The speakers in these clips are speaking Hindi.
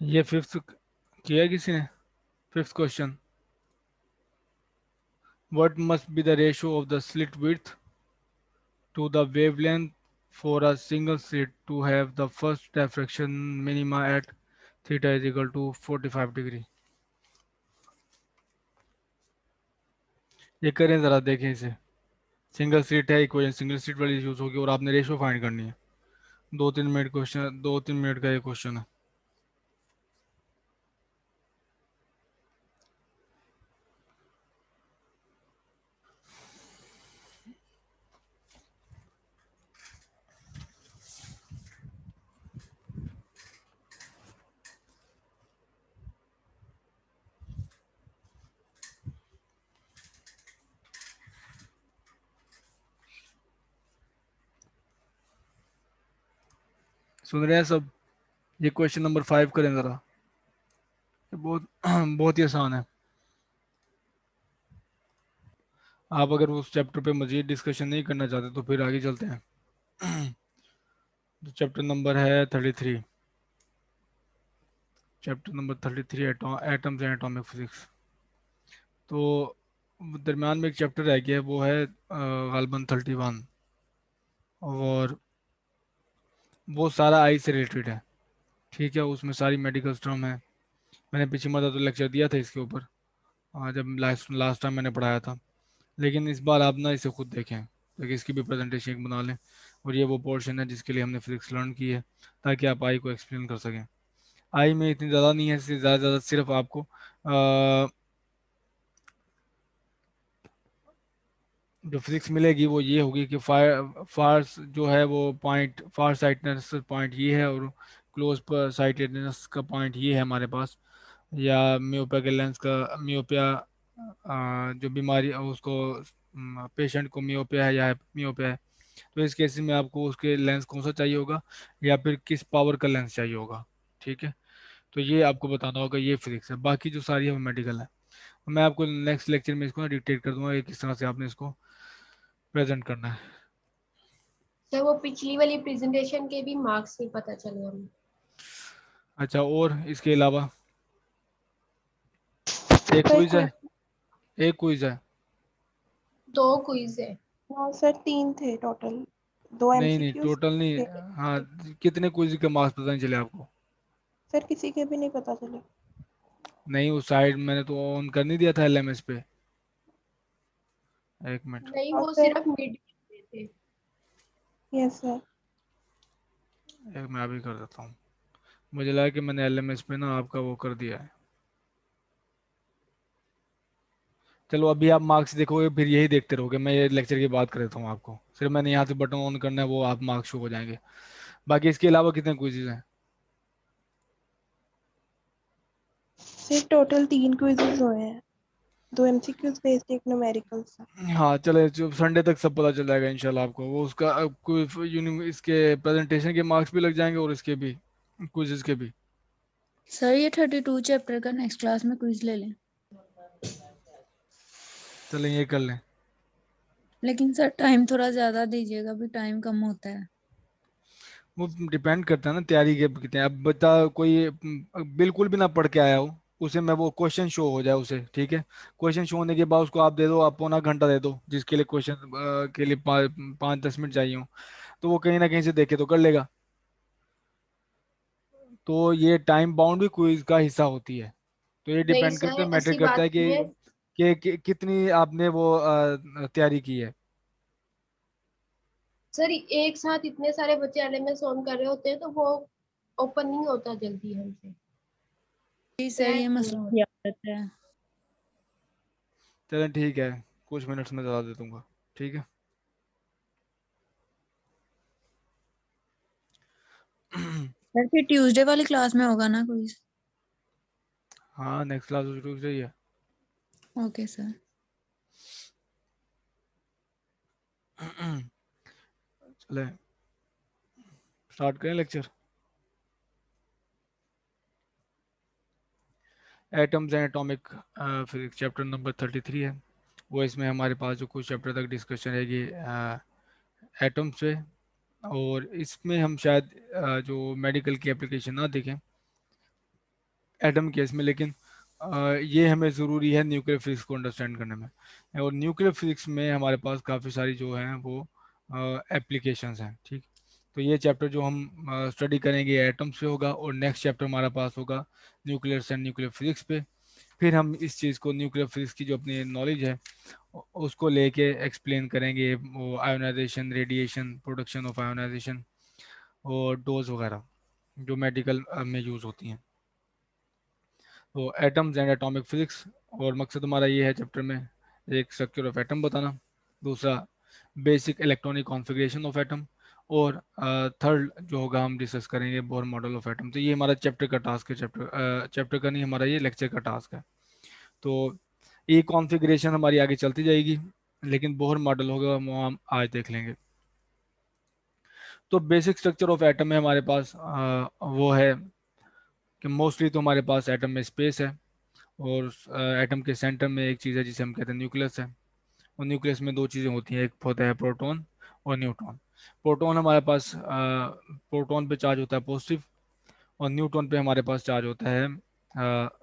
ये फिफ्थ किया किसी ने? Fifth question, what must be the ratio of the slit width to the wavelength for a single slit to have the first diffraction minima at theta is equal to 45 degree. ये करें ज़रा, देखें इसे। सिंगल स्लिट है, इक्वेशन सिंगल स्लिट वाली यूज़ होगी और आपने रेशियो फाइंड करनी है। 2-3 मिनट क्वेश्चन, 2-3 मिनट का ये क्वेश्चन है। सुन रहे हैं सब? ये क्वेश्चन नंबर 5 करें ज़रा। ये बहुत बहुत ही आसान है। आप अगर उस चैप्टर पे मज़ीद डिस्कशन नहीं करना चाहते तो फिर आगे चलते हैं। तो चैप्टर नंबर है 33। Chapter number 33, atoms and atomic physics. तो दरम्यान में एक चैप्टर रह गया है, वो है गालबन 31, और वो सारा आई से रिलेटेड है। ठीक है, उसमें सारी मेडिकल टर्म है। मैंने पिछली मरतबा तो लेक्चर दिया था इसके ऊपर, जब लास्ट लास्ट टाइम मैंने पढ़ाया था। लेकिन इस बार आप ना इसे खुद देखें, ताकि इसकी भी प्रेजेंटेशन एक बना लें। और ये वो पोर्शन है जिसके लिए हमने फिजिक्स लर्न की है, ताकि आप आई को एक्सप्लेन कर सकें। आई में इतनी ज़्यादा नहीं है, ज़्यादा ज़्यादा सिर्फ आपको जो फिजिक्स मिलेगी वो ये होगी कि फार जो है वो पॉइंट, फार साइटनेस पॉइंट ये है, और क्लोज पर साइटेडनेस का पॉइंट ये है हमारे पास। या मियोपिया के लेंस का, मियोपिया जो बीमारी उसको, पेशेंट को मियोपिया है या मियोपिया है, तो इस केस में आपको उसके लेंस कौन सा चाहिए होगा, या फिर किस पावर का लेंस चाहिए होगा। ठीक है, तो ये आपको बताना होगा। ये फिजिक्स है, बाकी जो सारी है वो मेडिकल है। मैं आपको नेक्स्ट लेक्चर में इसको ना डिक्टेट कर दूंगा कि किस तरह से आपने इसको प्रेजेंट करना है। सर वो पिछली वाली प्रेजेंटेशन के भी मार्क्स नहीं पता चले हमें। अच्छा, और इसके अलावा एक सर क्विज है, क्विज। एक क्विज है। 2 क्विज है। हाँ सर, 3 थे टोटल। 2 नहीं नहीं, एमसीक्यूज टोटल नहीं। थे। हाँ, कितने क्विज के मार्क्स पता नहीं चले आपको? सर किसी के भी नहीं पता चले। नहीं, उस साइड मैंने तो ऑन कर नहीं दिया था एलएमएस पे। एक मिनट, नहीं, हाँ वो सर। सिर्फ मिड में थे। Yes sir. एक मैं अभी कर देता हूँ। मुझे लगा कि मैंने एलएमएस पे ना आपका वो कर दिया है। चलो, अभी आप मार्क्स देखोगे फिर यही देखते रहोगे। मैं ये लेक्चर की बात कर देता हूँ आपको, सिर्फ मैंने यहाँ से बटन ऑन करना है, वो आप मार्क्स शो हो जाएंगे। बाकी इसके अलावा कितने क्विजेज हैं? सर टोटल 3 क्विजेज हुए हैं। 2 एमसीक्यूज बेस्ड, एक न्यूमेरिकल सा। हाँ चले, जो संडे तक सब पता चल जाएगा इंशाल्लाह आपको। वो उसका कोई इसके प्रेजेंटेशन के मार्क्स भी लग जाएंगे और इसके भी, क्विज़ेस के भी। सर ये 32 चैप्टर का नेक्स्ट क्लास में क्विज ले लें। चलें, ये कर लें। लेकिन सर टाइम थोड़ा ज्यादा दीजिएगा, अभी टाइम कम होता है। वो डिपेंड करता है ना तैयारी के कितने। अब बता, कोई बिल्कुल भी ना पढ़ के आया हो, उसे मैं वो क्वेश्चन शो हो जाए उसे, ठीक है, क्वेश्चन शो होने के बाद उसको आप दे दो, आप पौना घंटा दे दो जिसके लिए क्वेश्चन के लिए 5-10 मिनट चाहिए हो, तो वो कहीं ना कहीं से देखे तो कर लेगा। तो ये टाइम बाउंड भी क्विज का हिस्सा होती है। तो ये नहीं डिपेंड करता सर, है, मैटर ऐसी करता बात है नहीं है। कि कितनी आपने वो तैयारी की है। सर एक साथ इतने सारे बच्चे एलएमएस ऑन कर रहे होते हैं तो वो ओपन नहीं होता जल्दी हमसे। जी सर, क्रैश ये पूरा मसला होता की आदत है। चलें ठीक है, कुछ मिनट्स में ज़्यादा दे दूंगा। ठीक है। सर फिर ट्यूसडे वाली क्लास में होगा ना क्विज? हाँ, नेक्स्ट क्लास शुरू से ही है। Okay sir. चले, स्टार्ट करें lecture. Atoms and atomic physics chapter number 33 है वो। इसमें हमारे पास जो कुछ चैप्टर तक डिस्कशन रहेगी एटम्स पे, और इसमें हम शायद जो मेडिकल की एप्लीकेशन ना देखें, एटम केस में, लेकिन ये हमें ज़रूरी है न्यूक्लियर फिजिक्स को अंडरस्टैंड करने में। और न्यूक्लियर फिजिक्स में हमारे पास काफ़ी सारी जो हैं वो एप्लीकेशंस हैं, ठीक। तो ये चैप्टर जो हम स्टडी करेंगे एटम से होगा, और नेक्स्ट चैप्टर हमारा पास होगा न्यूक्लियर एंड न्यूक्लियर फिजिक्स पे। फिर हम इस चीज़ को न्यूक्लियर फिजिक्स की जो अपनी नॉलेज है उसको लेके एक्सप्लेन करेंगे, वो ionisation, radiation, production of ionisation और डोज वगैरह जो मेडिकल में यूज़ होती हैं। तो एटम्स एंड एटॉमिक फिजिक्स, और मकसद हमारा ये है चैप्टर में एक स्ट्रक्चर ऑफ एटम बताना, दूसरा basic electronic configuration of atom, और थर्ड जो होगा हम डिस्कस करेंगे बोर मॉडल ऑफ एटम। तो ये हमारा चैप्टर का टास्क है, चैप्टर का नहीं, हमारा ये लेक्चर का टास्क है। तो ये कॉन्फ़िगरेशन हमारी आगे चलती जाएगी, लेकिन बोहर मॉडल होगा वो हम आज देख लेंगे। तो बेसिक स्ट्रक्चर ऑफ एटम में हमारे पास वो है कि मोस्टली तो हमारे पास एटम में स्पेस है, और एटम के सेंटर में एक चीज़ है जिसे हम कहते हैं न्यूक्लियस है। और न्यूक्लियस में दो चीज़ें होती हैं, एक होता है प्रोटॉन और न्यूट्रॉन। प्रोटॉन हमारे पास प्रोटॉन पे चार्ज होता है पॉजिटिव, और न्यूट्रॉन पे हमारे पास चार्ज होता है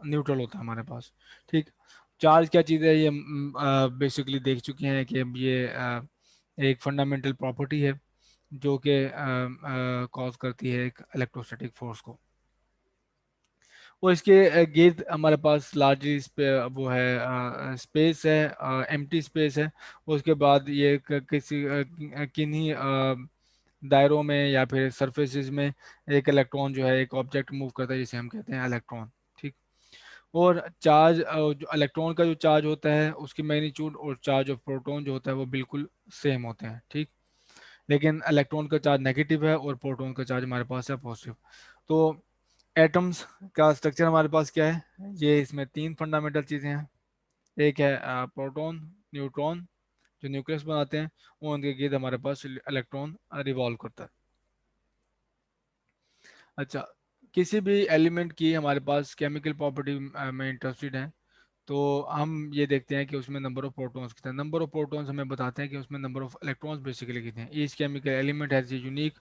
न्यूट्रल होता है हमारे पास, ठीक। चार्ज क्या चीज़ है ये बेसिकली देख चुके हैं कि ये एक फंडामेंटल प्रॉपर्टी है जो कि कॉज करती है एक इलेक्ट्रोस्टैटिक फोर्स को। और इसके गिर्द हमारे पास लार्जली वो है स्पेस है, एम्प्टी स्पेस है। उसके बाद ये किसी किन्हीं दायरों में या फिर सरफेसेस में एक इलेक्ट्रॉन जो है एक ऑब्जेक्ट मूव करता है जिसे हम कहते हैं इलेक्ट्रॉन, ठीक। और चार्ज जो इलेक्ट्रॉन का जो चार्ज होता है उसकी मैग्नीट्यूड और चार्ज ऑफ प्रोटॉन जो होता है वो बिल्कुल सेम होते हैं, ठीक। लेकिन इलेक्ट्रॉन का चार्ज नेगेटिव है और प्रोटॉन का चार्ज हमारे पास है पॉजिटिव। तो एटम्स का स्ट्रक्चर हमारे पास क्या है, ये इसमें तीन फंडामेंटल चीज़ें हैं। एक है प्रोटॉन, न्यूट्रॉन जो न्यूक्लियस बनाते हैं, और उनके गिर्द हमारे पास इलेक्ट्रॉन रिवॉल्व करता है। अच्छा, किसी भी एलिमेंट की हमारे पास केमिकल प्रॉपर्टी में इंटरेस्टेड है तो हम ये देखते हैं कि उसमें नंबर ऑफ प्रोटॉन्स कितने हैं। नंबर ऑफ प्रोटॉन्स हमें बताते हैं कि उसमें नंबर ऑफ इलेक्ट्रॉन्स बेसिकली कितने हैं। Each chemical element has a unique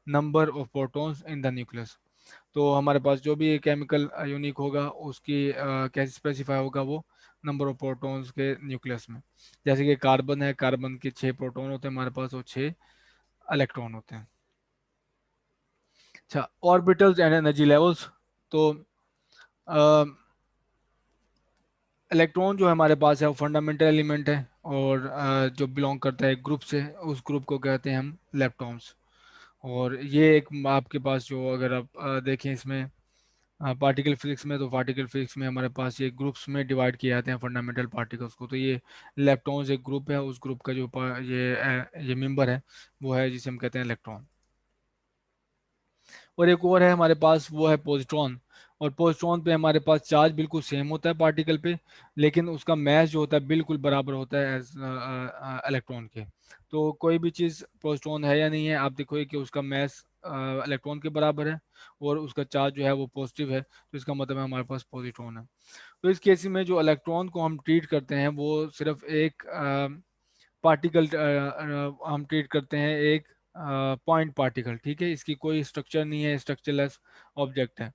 number of protons in the nucleus. तो हमारे पास जो भी केमिकल यूनिक होगा उसकी कैसे स्पेसिफाई होगा वो नंबर ऑफ प्रोटॉन्स के न्यूक्लियस में। जैसे कि कार्बन है, कार्बन के 6 प्रोटॉन होते हैं हमारे पास और 6 इलेक्ट्रॉन होते हैं। अच्छा, ऑर्बिटल्स एंड एनर्जी लेवल्स। तो इलेक्ट्रॉन जो हमारे पास है वो फंडामेंटल एलिमेंट है, और जो बिलोंग करता है एक ग्रुप से, उस ग्रुप को कहते हैं हम लेप्टॉन्स। और ये एक आपके पास जो अगर आप देखें इसमें पार्टिकल फिजिक्स में, तो पार्टिकल फिजिक्स में हमारे पास ये ग्रुप्स में डिवाइड किए जाते हैं फंडामेंटल पार्टिकल्स को। तो ये लेप्टॉन्स एक ग्रुप है, उस ग्रुप का जो ये मेंबर है वो है जिसे हम कहते हैं इलेक्ट्रॉन। और एक और है हमारे पास वो है पॉजिट्रॉन। और पॉजिट्रॉन पे हमारे पास चार्ज बिल्कुल सेम होता है पार्टिकल पे, लेकिन उसका मैस जो होता है बिल्कुल बराबर होता है एज इलेक्ट्रॉन के। तो कोई भी चीज़ पॉजिट्रॉन है या नहीं है, आप देखोगे कि उसका मैस इलेक्ट्रॉन के बराबर है और उसका चार्ज जो है वो पॉजिटिव है, तो इसका मतलब है हमारे पास पॉजिट्रॉन है। तो इस केस में जो इलेक्ट्रॉन को हम ट्रीट करते हैं वो सिर्फ एक पार्टिकल हम ट्रीट करते हैं, एक पॉइंट पार्टिकल, ठीक है। इसकी कोई स्ट्रक्चर नहीं है, स्ट्रक्चरलेस ऑब्जेक्ट है।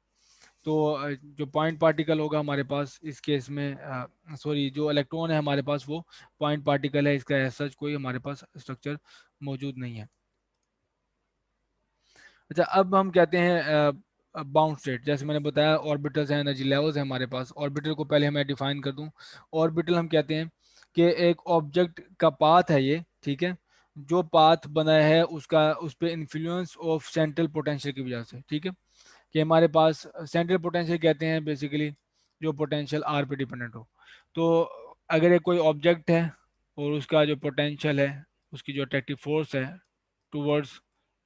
तो जो पॉइंट पार्टिकल होगा हमारे पास इस केस में, सॉरी, जो इलेक्ट्रॉन है हमारे पास वो पॉइंट पार्टिकल है, इसका ऐसा कोई हमारे पास स्ट्रक्चर मौजूद नहीं है। अच्छा, अब हम कहते हैं बाउंड स्टेट। जैसे मैंने बताया ऑर्बिटल्स हैं, एनर्जी लेवल्स हैं हमारे पास। ऑर्बिटल को पहले मैं डिफाइन कर दूं। ऑर्बिटल हम कहते हैं कि एक ऑब्जेक्ट का पाथ है ये, ठीक है। जो पाथ बना है उसका उस पर इंफ्लुएंस ऑफ सेंट्रल पोटेंशियल की वजह से, ठीक है। कि हमारे पास सेंट्रल पोटेंशियल कहते हैं बेसिकली जो पोटेंशियल आर पे डिपेंडेंट हो। तो अगर ये कोई ऑब्जेक्ट है और उसका जो पोटेंशियल है, उसकी जो अट्रैक्टिव फोर्स है टूवर्ड्स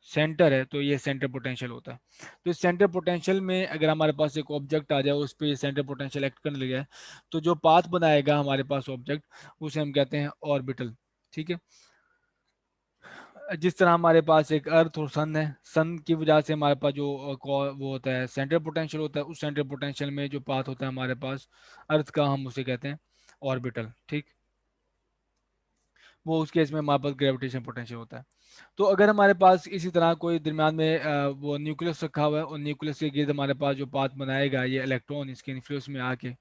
सेंटर है, तो ये सेंटर पोटेंशियल होता है। तो इस सेंटर पोटेंशियल में अगर हमारे पास एक ऑब्जेक्ट आ जाए, उस पर सेंटर पोटेंशियल एक्ट करने लगे, तो जो पाथ बनाएगा हमारे पास ऑब्जेक्ट उसे हम कहते हैं ऑर्बिटल, ठीक है। जिस तरह हमारे पास एक अर्थ और सन है, सन की वजह से हमारे पास जो वो होता है सेंट्रल पोटेंशियल होता है, उस सेंट्रल पोटेंशियल में जो पाथ होता है हमारे पास अर्थ का, हम उसे कहते हैं ऑर्बिटल, ठीक। वो उस केस में हमारे पास ग्रेविटेशन पोटेंशियल होता है। तो अगर हमारे पास इसी तरह कोई दरम्यान में वो न्यूक्लियस रखा हुआ है और न्यूक्लियस के गिर्द हमारे पास जो पाथ बनाएगा ये इलेक्ट्रॉन इसके इन्फ्लुएंस में आके,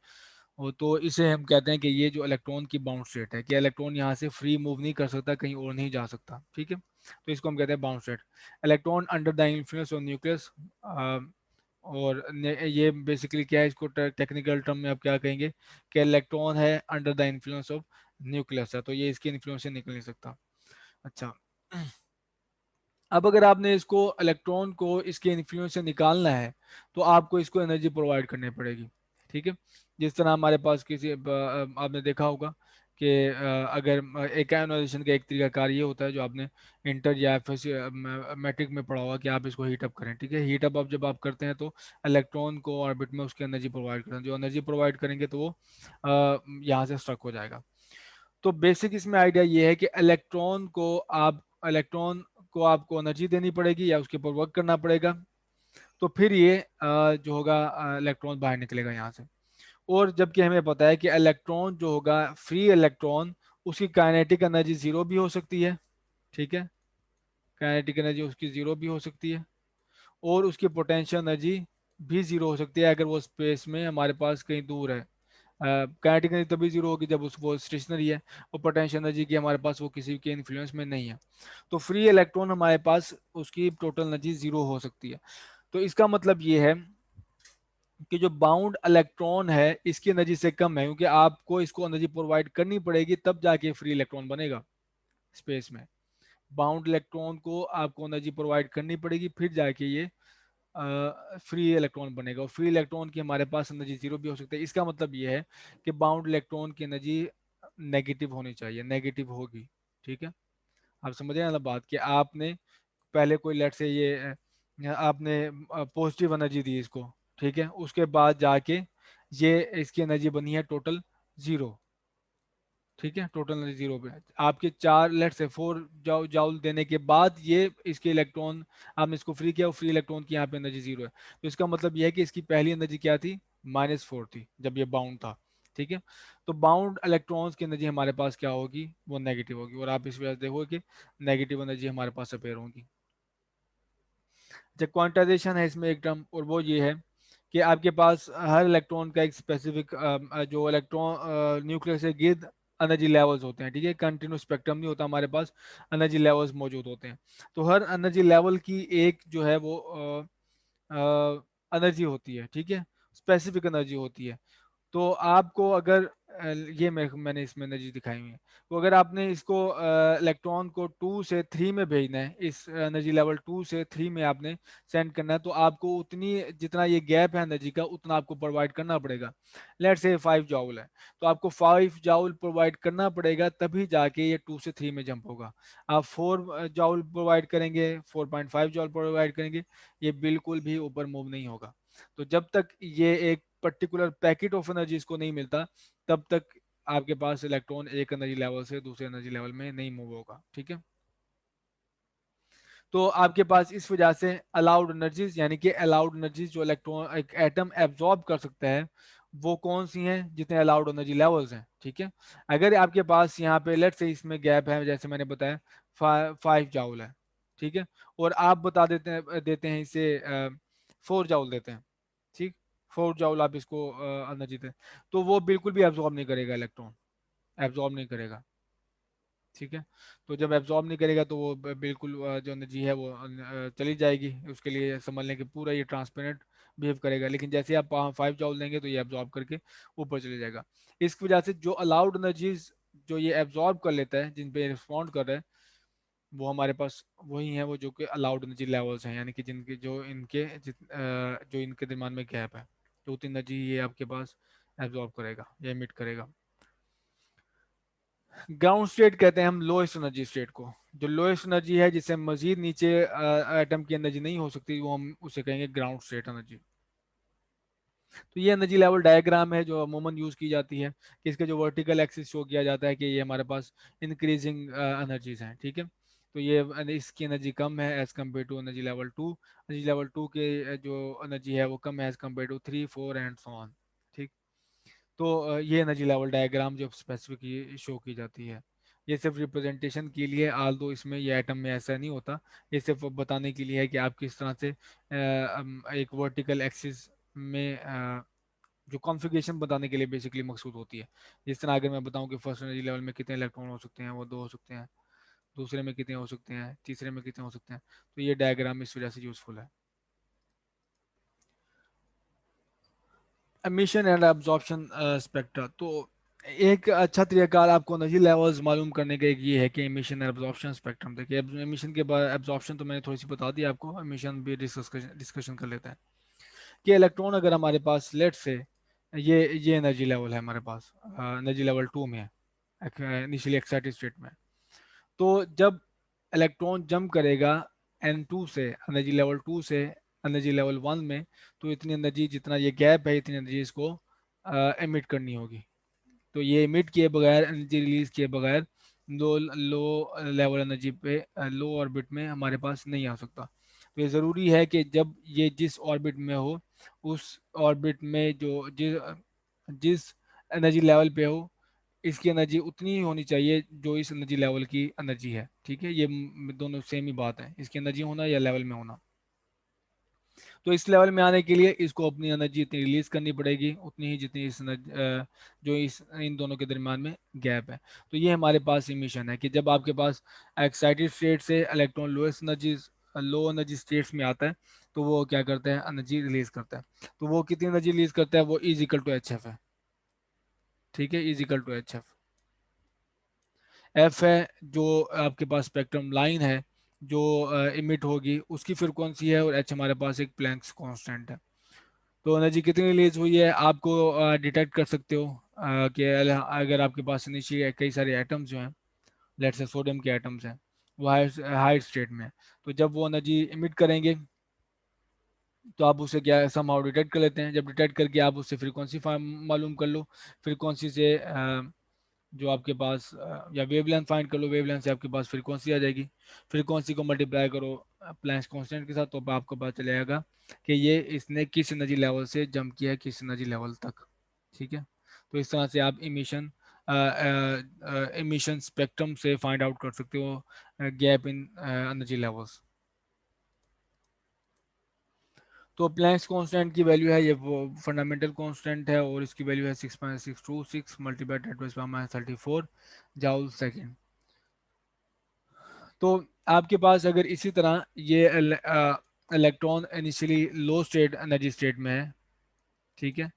वो तो इसे हम कहते हैं कि ये जो इलेक्ट्रॉन की बाउंड स्टेट है, कि इलेक्ट्रॉन यहाँ से फ्री मूव नहीं कर सकता, कहीं और नहीं जा सकता, ठीक है। तो इसको हम कहते हैं bound state. Electron under the influence of nucleus, और ये बेसिकली क्या है, इसको टेक्निकल टर्म में आप क्या कहेंगे कि इलेक्ट्रॉन है under the influence of nucleus है, तो ये इसके इन्फ्लुएंस से निकल नहीं सकता। अच्छा, अब अगर आपने इसको इलेक्ट्रॉन को इसके इन्फ्लुएंस से निकालना है तो आपको इसको एनर्जी प्रोवाइड करनी पड़ेगी, ठीक है। जिस तरह हमारे पास किसी आपने देखा होगा कि अगर एक आयोनाइजेशन का एक तरीकाकार ये होता है जो आपने इंटर या मैट्रिक में पढ़ा होगा कि आप इसको हीट अप करें, ठीक है। हीट अप जब आप करते हैं तो इलेक्ट्रॉन को ऑर्बिट में उसकी एनर्जी प्रोवाइड करते हैं, जो एनर्जी प्रोवाइड करेंगे तो वो यहाँ से स्ट्रक हो जाएगा। तो बेसिक इसमें आइडिया ये है कि इलेक्ट्रॉन को आपको एनर्जी देनी पड़ेगी या उसके ऊपर वर्क करना पड़ेगा, तो फिर ये जो होगा इलेक्ट्रॉन बाहर निकलेगा यहाँ से। और जबकि हमें पता है कि इलेक्ट्रॉन जो होगा फ्री इलेक्ट्रॉन, उसकी काइनेटिक एनर्जी जीरो भी हो सकती है, ठीक है। काइनेटिक एनर्जी उसकी जीरो भी हो सकती है और उसकी पोटेंशियल एनर्जी भी जीरो हो सकती है अगर वो स्पेस में हमारे पास कहीं दूर है। काइनेटिक एनर्जी तभी जीरो होगी जब वो स्टेशनरी है, और पोटेंशियल एनर्जी की हमारे पास वो किसी के इन्फ्लुएंस में नहीं है। तो फ्री इलेक्ट्रॉन हमारे पास उसकी टोटल एनर्जी जीरो हो सकती है। तो इसका मतलब ये है कि जो बाउंड इलेक्ट्रॉन है इसकी एनर्जी से कम है, क्योंकि आपको इसको एनर्जी प्रोवाइड करनी पड़ेगी तब जाके फ्री इलेक्ट्रॉन बनेगा स्पेस में। बाउंड इलेक्ट्रॉन को आपको एनर्जी प्रोवाइड करनी पड़ेगी फिर जाके ये फ्री इलेक्ट्रॉन बनेगा, और फ्री इलेक्ट्रॉन की हमारे पास एनर्जी जीरो भी हो सकती है। इसका मतलब ये है कि बाउंड इलेक्ट्रॉन की एनर्जी नेगेटिव होनी चाहिए, नेगेटिव होगी, ठीक है। आप समझ रहे हैं ना बात, कि आपने पहले कोई लेट से ये आपने पॉजिटिव एनर्जी दी इसको, ठीक है, उसके बाद जाके ये इसकी एनर्जी बनी है टोटल जीरो, ठीक है। टोटल एनर्जी जीरो पे आपके 4 लेट से 4 जाउल देने के बाद ये इसके इलेक्ट्रॉन आपने इसको फ्री किया और फ्री इलेक्ट्रॉन की यहाँ पे एनर्जी जीरो है। तो इसका मतलब ये है कि इसकी पहली एनर्जी क्या थी, -4 थी जब ये बाउंड था, ठीक है। तो बाउंड इलेक्ट्रॉन्स की एनर्जी हमारे पास क्या होगी, वो नेगेटिव होगी, और आप इस वजह से देखोगे कि नेगेटिव एनर्जी हमारे पास अपेयर होगी। जब क्वांटाइजेशन है इसमें एक टर्म, और वो ये है कि आपके पास हर इलेक्ट्रॉन का एक स्पेसिफिक जो इलेक्ट्रॉन न्यूक्लियस से गिर्द एनर्जी लेवल्स होते हैं, ठीक है। कंटिन्यूस स्पेक्ट्रम नहीं होता हमारे पास, एनर्जी लेवल्स मौजूद होते हैं। तो हर एनर्जी लेवल की एक जो है वो एनर्जी होती है, ठीक है, स्पेसिफिक एनर्जी होती है। तो आपको अगर ये मैंने इसमें एनर्जी दिखाई हुई है, तो अगर आपने इसको इलेक्ट्रॉन को 2 से 3 में भेजना है, इस एनर्जी लेवल 2 से 3 में आपने सेंड करना है, तो आपको उतनी जितना ये गैप है एनर्जी का उतना आपको प्रोवाइड करना पड़ेगा। लेट्स से 5 जाउल है, तो आपको 5 जाउल प्रोवाइड करना पड़ेगा तभी जाके ये 2 से 3 में जंप होगा। आप 4 जाउल प्रोवाइड करेंगे, 4.5 जाउल प्रोवाइड करेंगे, ये बिल्कुल भी ऊपर मूव नहीं होगा। तो जब तक ये एक पर्टिकुलर पैकेट ऑफ एनर्जीज को नहीं मिलता तब तक आपके पास इलेक्ट्रॉन एक एनर्जी लेवल से दूसरे एनर्जी लेवल में नहीं मूव होगा, ठीक है। तो आपके पास इस वजह से अलाउड एनर्जीज, यानी कि अलाउड एनर्जीज जो इलेक्ट्रॉन एक एटम एब्जॉर्ब कर सकता है वो कौन सी हैं, जितने अलाउड एनर्जी लेवल्स हैं, ठीक है। अगर आपके पास यहाँ पे लेट से इसमें गैप है जैसे मैंने बताया 5 जाउल है, ठीक है, और आप बता देते हैं इसे 4 जाउल देते हैं, ठीक। 4 जाउल आप इसको एनर्जी दें, तो वो बिल्कुल भी एब्जॉर्ब नहीं करेगा, इलेक्ट्रॉन एब्जॉर्ब नहीं करेगा, ठीक है। तो जब एब्जॉर्ब नहीं करेगा तो वो बिल्कुल जो एनर्जी है वो चली जाएगी, उसके लिए समझ लें कि पूरा ये ट्रांसपेरेंट बिहेव करेगा। लेकिन जैसे आप 5 जॉल देंगे तो ये एब्जॉर्ब करके ऊपर चले जाएगा। इस वजह से जो अलाउड एनर्जीज जो ये एब्जॉर्ब कर लेता है, जिन पे रिस्पॉन्ड कर रहा है, वो हमारे पास वही है, वो जो कि अलाउड एनर्जी लेवल्स हैं, यानी कि जिनके जो इनके दिमाग में गैप है, तो उतनी एनर्जी ये आपके पास एब्जॉर्ब करेगा या इमिट करेगा। ग्राउंड स्टेट कहते हैं हम लोएस्ट एनर्जी स्टेट को। जो लोएस्ट एनर्जी है जिससे मजीद नीचे एटम की एनर्जी नहीं हो सकती, वो हम उसे कहेंगे ग्राउंड स्टेट एनर्जी। तो ये एनर्जी लेवल डायग्राम है जो अमूमन यूज की जाती है, कि इसके जो वर्टिकल एक्सिस शो किया जाता है कि ये हमारे पास इंक्रीजिंग एनर्जीज हैं, ठीक है। तो ये इसकी एनर्जी कम है as compare to energy level 2, energy level 2 के जो एनर्जी है वो कम है as compare to 3, 4 and so on, ठीक। तो ये एनर्जी लेवल डायग्राम जो स्पेसिफिक शो की जाती है। ये सिर्फ रिप्रेजेंटेशन के लिए, आल दो इसमें ये एटम में ऐसा नहीं होता। ये सिर्फ बताने के लिए है कि आप किस तरह से एक वर्टिकल एक्सिस में जो कॉन्फ़िगरेशन बताने के लिए बेसिकली मकसूद होती है। जिस तरह अगर मैं बताऊं कि फर्स्ट एनर्जी लेवल में कितने इलेक्ट्रॉन हो सकते हैं, वो 2 हो सकते हैं, दूसरे में कितने हो सकते हैं, तीसरे में कितने हो सकते हैं, तो ये डायग्राम इस वजह से यूज़फुल है। एमिशन एंड एब्जॉर्प्शन स्पेक्ट्रा, तो एक अच्छा तरीका आपको एनर्जी लेवल्स मालूम करने का एक ये है कि एमिशन एंड एब्जॉर्प्शन स्पेक्ट्रम। देखिए एमिशन के बाद एब्जॉर्प्शन तो मैंने थोड़ी सी बता दी आपको, एमिशन भी डिस्कशन कर लेते हैं कि इलेक्ट्रॉन अगर हमारे पास लेट से ये एनर्जी लेवल है हमारे पास, एनर्जी लेवल 2 में है, इनिशियली एक्साइटेड स्टेट में। तो जब इलेक्ट्रॉन जंप करेगा N2 से, एनर्जी लेवल 2 से एनर्जी लेवल 1 में, तो इतनी एनर्जी, जितना ये गैप है, इतनी एनर्जी इसको एमिट करनी होगी। तो ये एमिट किए बगैर, एनर्जी रिलीज किए बगैर लो लो लेवल एनर्जी पे, लो ऑर्बिट में हमारे पास नहीं आ सकता। तो ये ज़रूरी है कि जब ये जिस ऑर्बिट में हो, उस ऑर्बिट में जो जिस एनर्जी लेवल पे हो, इसकी एनर्जी उतनी ही होनी चाहिए जो इस एनर्जी लेवल की एनर्जी है। ठीक है, ये दोनों सेम ही बात है, इसकी एनर्जी होना या लेवल में होना। तो इस लेवल में आने के लिए इसको अपनी एनर्जी इतनी रिलीज करनी पड़ेगी, उतनी ही जितनी जो इस इन दोनों के दरमियान में गैप है। तो ये हमारे पास इमिशन है कि जब आपके पास एक्साइटेड स्टेट से electron lowest energy, low energy states में आता है, तो वो क्या करता है, एनर्जी रिलीज करता है। तो वो कितनी एनर्जी रिलीज करता है, वो is equal to H F है। ठीक है, is equal to H F. F है जो आपके पास स्पेक्ट्रम लाइन है जो इमिट होगी, उसकी फ्रिक्वेंसी है, और एच हमारे पास एक प्लैंक्स कांस्टेंट है। तो एनर्जी कितनी रिलीज हुई है आपको डिटेक्ट कर सकते हो कि अगर आपके पास नीचे कई सारे एटम्स जो हैं, लेट से सोडियम के एटम्स हैं, वो हाई स्टेट में है। तो जब वो एनर्जी इमिट करेंगे, तो आप उसे क्या समहाउ डिटेक्ट कर लेते हैं। जब डिटेक्ट करके आप उससे फ्रीक्वेंसी मालूम कर लो, फ्रीक्वेंसी से जो आपके पास या वेवलेंथ फाइंड कर लो, वेवलेंथ से आपके पास फ्रीक्वेंसी आ जाएगी। फ्रीक्वेंसी को मल्टीप्लाई करो प्लैंक्स कांस्टेंट के साथ, तो आपको पता चलेगा कि ये इसने किस एनर्जी लेवल से जंप किया है, किस एनर्जी लेवल तक। ठीक है, तो इस तरह से आप इमिशन स्पेक्ट्रम से फाइंड आउट कर सकते हो गैप इन एनर्जी लेवल्स। तो प्लैंक्स कांस्टेंट की वैल्यू है, ये वो फंडामेंटल कांस्टेंट है, और इसकी वैल्यू है 6.626 मल्टीप्लाई 10⁻34 जाउल सेकेंड। तो आपके पास अगर इसी तरह ये इलेक्ट्रॉन इनिशियली लो स्टेट एनर्जी स्टेट में है, ठीक है,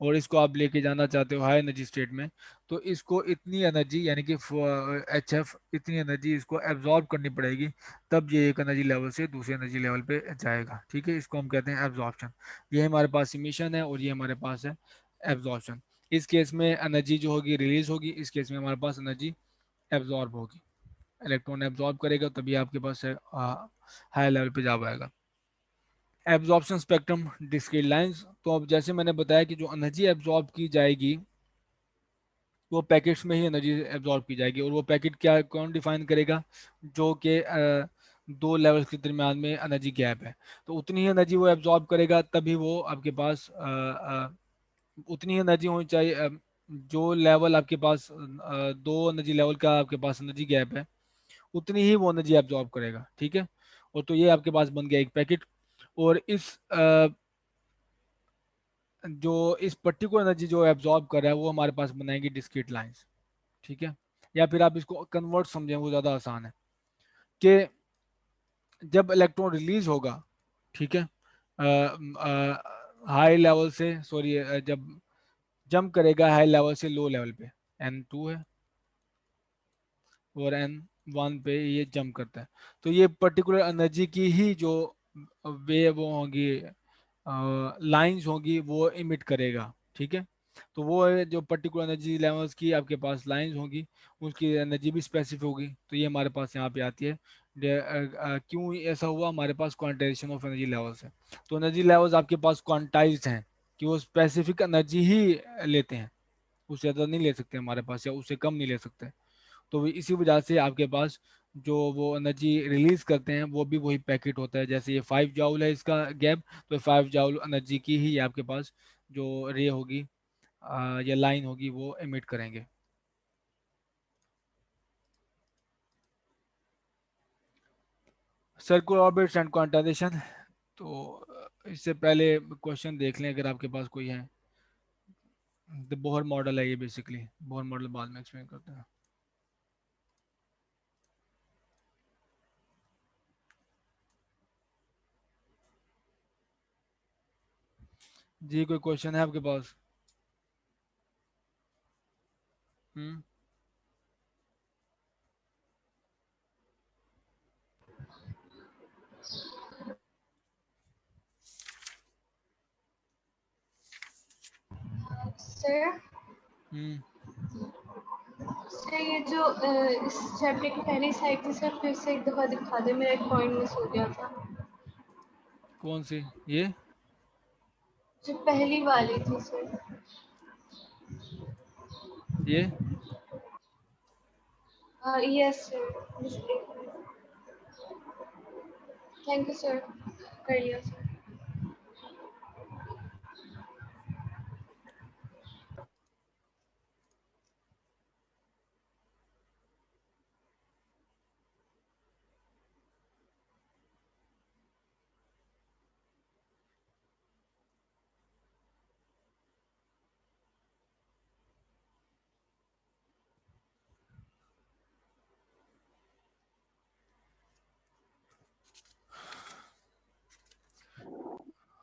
और इसको आप लेके जाना चाहते हो हाई एनर्जी स्टेट में, तो इसको इतनी एनर्जी यानी कि एच एफ, इतनी एनर्जी इसको एब्जॉर्ब करनी पड़ेगी, तब ये एक एनर्जी लेवल से दूसरे एनर्जी लेवल पे जाएगा। ठीक है, इसको हम कहते हैं एब्जॉर्प्शन। ये हमारे पास इमिशन है और ये हमारे पास है एब्जॉर्प्शन। इस केस में एनर्जी जो होगी रिलीज होगी, इस केस में हमारे पास एनर्जी एब्जॉर्ब होगी। इलेक्ट्रॉन एब्जॉर्ब करेगा तभी आपके पास हाई लेवल पे जा पाएगा। एब्जॉर्प्शन स्पेक्ट्रम डिस्क्रीट लाइंस, तो अब जैसे मैंने बताया कि जो एनर्जी एब्जॉर्ब की जाएगी, वो पैकेट्स में ही एनर्जी एब्जॉर्ब की जाएगी, और वो पैकेट क्या कौन डिफाइन करेगा, जो कि दो लेवल्स के दरमियान में एनर्जी गैप है। तो उतनी ही एनर्जी वो एब्जॉर्ब करेगा, तभी वो आपके पास उतनी ही एनर्जी होनी चाहिए, जो लेवल आपके पास दो एनर्जी लेवल का आपके पास एनर्जी गैप है, उतनी ही वो एनर्जी एब्जॉर्ब करेगा। ठीक है, और तो ये आपके पास बन गया एक पैकेट। और जो इस पर्टिकुलर एनर्जी जो एब्जॉर्ब कर रहा है, वो हमारे पास बनाएंगे डिस्क्रीट लाइंस। ठीक है, या फिर आप इसको कन्वर्ट समझें, वो ज़्यादा आसान है कि जब इलेक्ट्रॉन रिलीज होगा, ठीक है, हाई लेवल से, सॉरी, जब जंप करेगा हाई लेवल से लो लेवल पे, N2 है और N1 पे ये जंप करता है, तो ये पर्टिकुलर एनर्जी की ही जो वे वो होंगी, लाइंस होंगी, वो इमिट करेगा। ठीक है, तो वो है जो पर्टिकुलर एनर्जी लेवल्स की आपके पास लाइंस होंगी, उसकी एनर्जी भी स्पेसिफिक होगी। तो ये हमारे पास यहाँ पे आती है। क्यों ऐसा हुआ, हमारे पास क्वांटाइजेशन ऑफ एनर्जी लेवल्स है। तो एनर्जी लेवल्स आपके पास क्वांटाइज्ड हैं कि वो स्पेसिफिक एनर्जी ही लेते हैं, उससे ज़्यादा नहीं ले सकते हमारे पास, या उससे कम नहीं ले सकते। तो इसी वजह से आपके पास जो वो एनर्जी रिलीज करते हैं, वो भी वही पैकेट होता है। जैसे ये 5 जूल है इसका गैप, तो 5 जूल एनर्जी की ही आपके पास जो रे होगी या लाइन होगी, वो एमिट करेंगे। Circular orbits and quantization. तो इससे पहले क्वेश्चन देख लें अगर आपके पास कोई है। द बोहर मॉडल है ये बेसिकली, बोहर मॉडल बाद में एक्सप्लेन करते हैं। जी कोई क्वेश्चन है आपके पास? हम्म। सर हम्म। सर ये जो इस चैप्टर की पहली साइड थी सर, फिर से एक दफा दिखा दे, मेरा एक पॉइंट मिस हो गया था। कौन सी? ये जो पहली वाली थी सर। ये yes sir, thank you sir, कर लिया सर।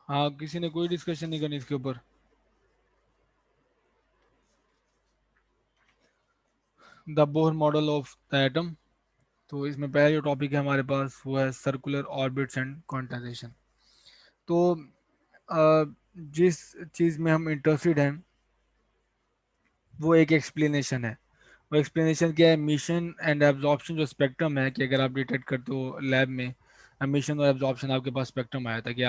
हाँ, किसी ने कोई डिस्कशन नहीं करनी इसके ऊपर? The Bohr model of the atom. तो इसमें पहला जो टॉपिक है हमारे पास वो है सर्कुलर ऑर्बिट्स एंड क्वांटाइजेशन। तो जिस चीज़ में हम इंटरेस्टेड हैं वो एक एक्सप्लेनेशन है। वो एक्सप्लेनेशन क्या है? मिशन एंड एब्जॉर्प्शन जो स्पेक्ट्रम है, कि अगर आप डिटेक्ट करते हो लैब में मिशन और एब्जॉर्प्शन, आपके पास स्पेक्ट्रम आया था कि